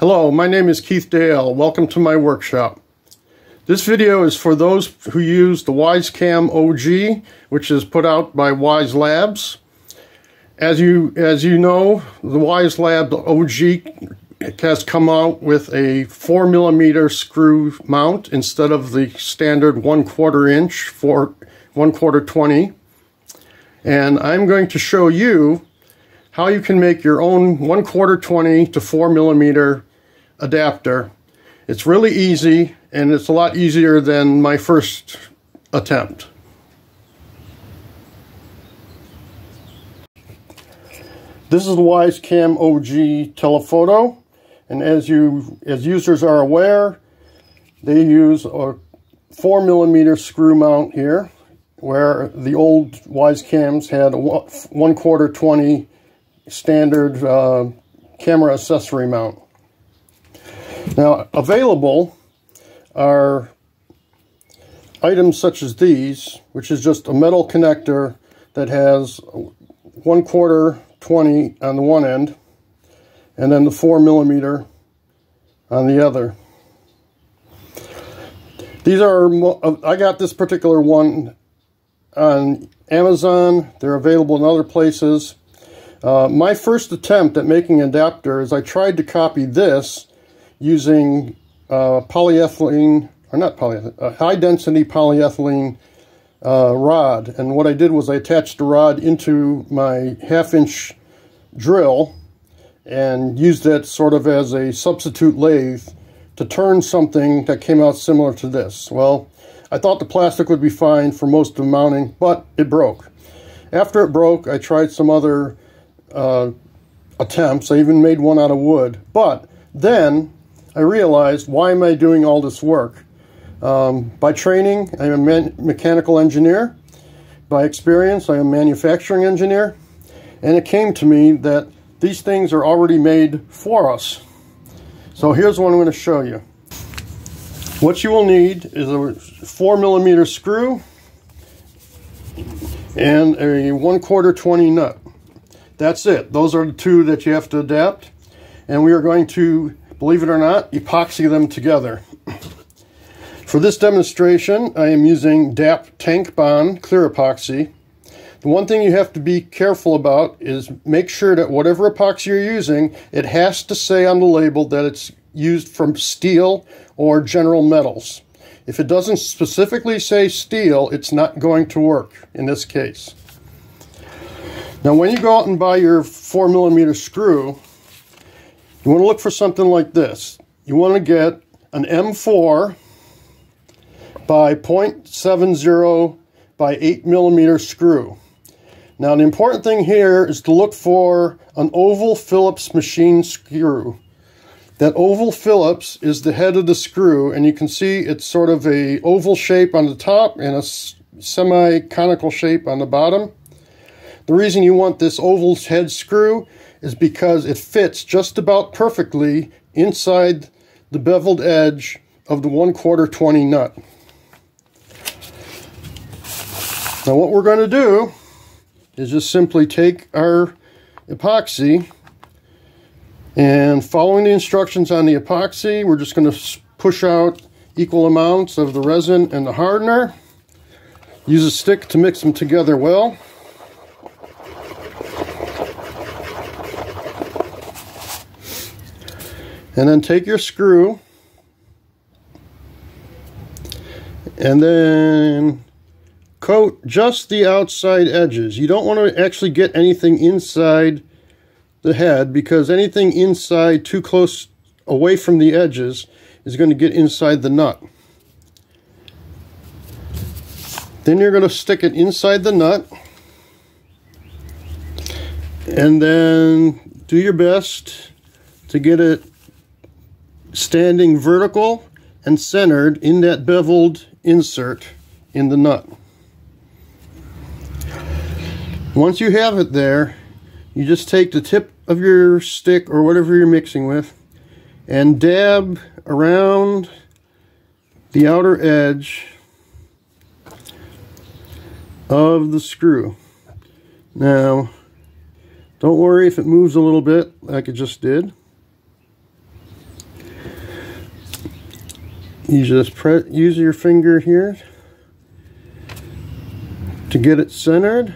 Hello, my name is Keith Dale. Welcome to my workshop. This video is for those who use the Wyze Cam OG, which is put out by Wyze Labs. As you know, the Wyze Labs OG has come out with a 4mm screw mount instead of the standard 1/4 inch for 1/4 20. And I'm going to show you how you can make your own 1/4 20 to 4mm adapter. It's really easy, and it's a lot easier than my first attempt. This is the Wyze Cam OG telephoto, and as users are aware, they use a 4mm screw mount here, where the old Wyze Cams had a 1/4 20 standard camera accessory mount. Now, available are items such as these, which is just a metal connector that has 1/4 20 on the one end, and then the 4mm on the other. These are, I got this particular one on Amazon. They're available in other places. My first attempt at making an adapter is I tried to copy this using polyethylene, or not polyethylene, high-density polyethylene rod. And what I did was I attached the rod into my 1/2-inch drill and used it sort of as a substitute lathe to turn something that came out similar to this. Well, I thought the plastic would be fine for most of the mounting, but it broke. After it broke, I tried some other attempts. I even made one out of wood. But then I realized, why am I doing all this work? By training, I'm a mechanical engineer. By experience, I am a manufacturing engineer. And it came to me that these things are already made for us. So here's what I'm going to show you. What you will need is a 4mm screw and a 1/4 20 nut. That's it. Those are the two that you have to adapt. And we are going to, believe it or not, epoxy them together. For this demonstration, I am using DAP Tank Bond Clear Epoxy. The one thing you have to be careful about is make sure that whatever epoxy you're using, it has to say on the label that it's used from steel or general metals. If it doesn't specifically say steel, it's not going to work in this case. Now, when you go out and buy your 4mm screw, you want to look for something like this. You want to get an M4 by 0.70 by 8mm screw. Now, the important thing here is to look for an oval Phillips machine screw. That oval Phillips is the head of the screw, and you can see it's sort of a oval shape on the top and a semi-conical shape on the bottom. The reason you want this oval head screw is because it fits just about perfectly inside the beveled edge of the 1/4 20 nut. Now what we're going to do is just simply take our epoxy, and following the instructions on the epoxy, we're just going to push out equal amounts of the resin and the hardener. Use a stick to mix them together well. And then take your screw and then coat just the outside edges. You don't want to actually get anything inside the head, because anything inside too close away from the edges is going to get inside the nut. Then you're going to stick it inside the nut, and then do your best to get it standing vertical and centered in that beveled insert in the nut. Once you have it there, you just take the tip of your stick or whatever you're mixing with and dab around the outer edge of the screw. Now, don't worry if it moves a little bit like it just did. You just use your finger here to get it centered.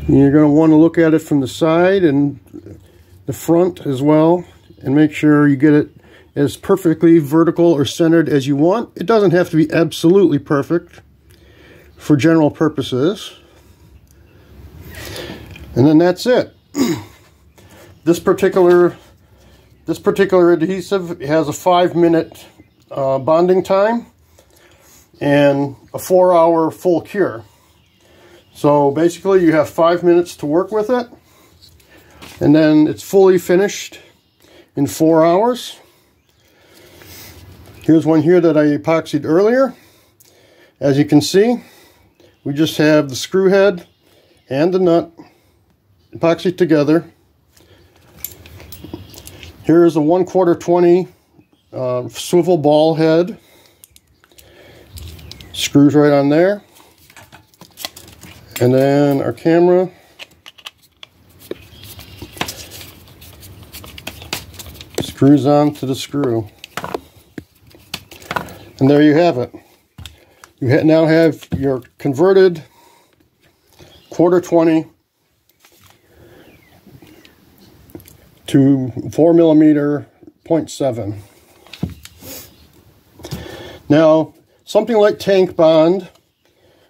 You're going to want to look at it from the side and the front as well, and make sure you get it as perfectly vertical or centered as you want. It doesn't have to be absolutely perfect for general purposes. And then that's it. This particular adhesive has a 5-minute bonding time and a 4-hour full cure. So basically you have 5 minutes to work with it, and then it's fully finished in 4 hours. Here's one here that I epoxied earlier. As you can see, we just have the screw head and the nut epoxied together. Here is a 1/4 20 swivel ball head. Screws right on there. And then our camera screws on to the screw. And there you have it. You now have your converted 1/4 20 to 4mm 0.7. Now, something like Tank Bond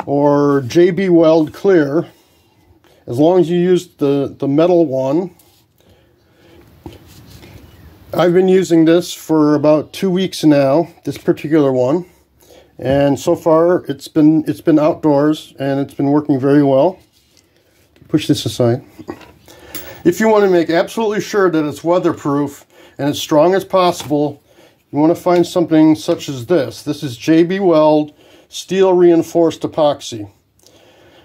or JB Weld Clear, as long as you use the metal one. I've been using this for about 2 weeks now, this particular one, and so far it's been outdoors and it's been working very well. Push this aside. If you want to make absolutely sure that it's weatherproof and as strong as possible, you want to find something such as this. This is JB Weld steel reinforced epoxy.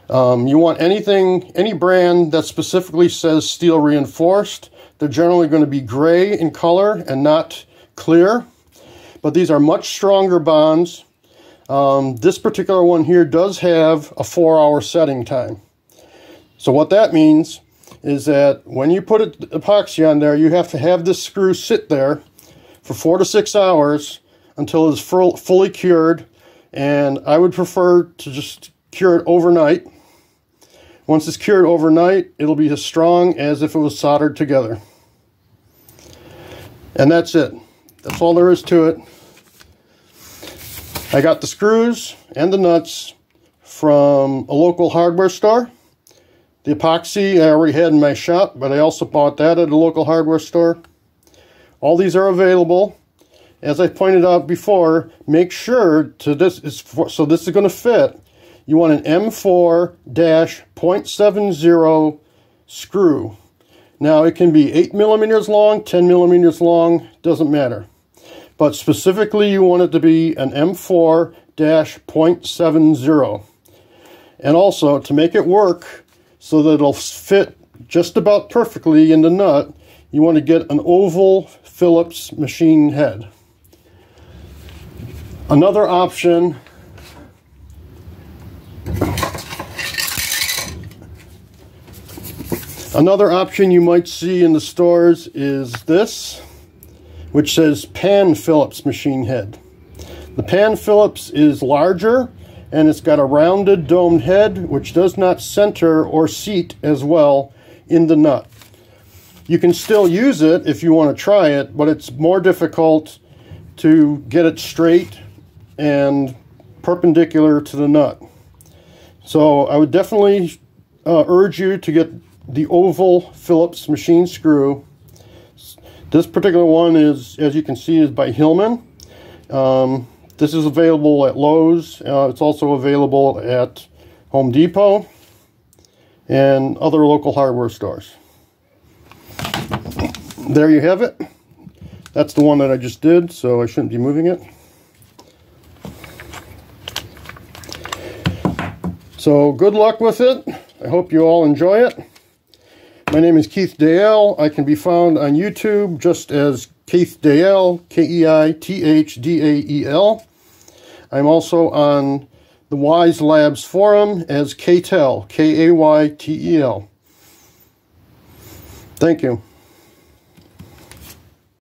You want any brand that specifically says steel reinforced. They're generally going to be gray in color and not clear, but these are much stronger bonds. This particular one here does have a 4-hour setting time. So what that means is that when you put epoxy on there, you have to have this screw sit there for 4 to 6 hours until it's fully cured, and I would prefer to just cure it overnight. Once it's cured overnight, it'll be as strong as if it was soldered together. And that's it. That's all there is to it. I got the screws and the nuts from a local hardware store. The epoxy I already had in my shop, but I also bought that at a local hardware store. All these are available. As I pointed out before, make sure so this is going to fit. You want an M4-.70 screw. Now it can be 8mm long, 10mm long, doesn't matter. But specifically you want it to be an M4-.70. And also, to make it work so that it'll fit just about perfectly in the nut, you want to get an oval Phillips machine head. Another option you might see in the stores is this, which says Pan Phillips machine head. The Pan Phillips is larger, and it's got a rounded domed head which does not center or seat as well in the nut. You can still use it if you want to try it, but it's more difficult to get it straight and perpendicular to the nut. So I would definitely urge you to get the oval Phillips machine screw. This particular one is, as you can see, is by Hillman. This is available at Lowe's. It's also available at Home Depot and other local hardware stores. There you have it. That's the one that I just did, so I shouldn't be moving it. So good luck with it. I hope you all enjoy it. My name is Keith Dale. I can be found on YouTube just as Keith Dale, Keithdal. I'm also on the Wyze Labs forum as Kaytel, Kaytel. Thank you.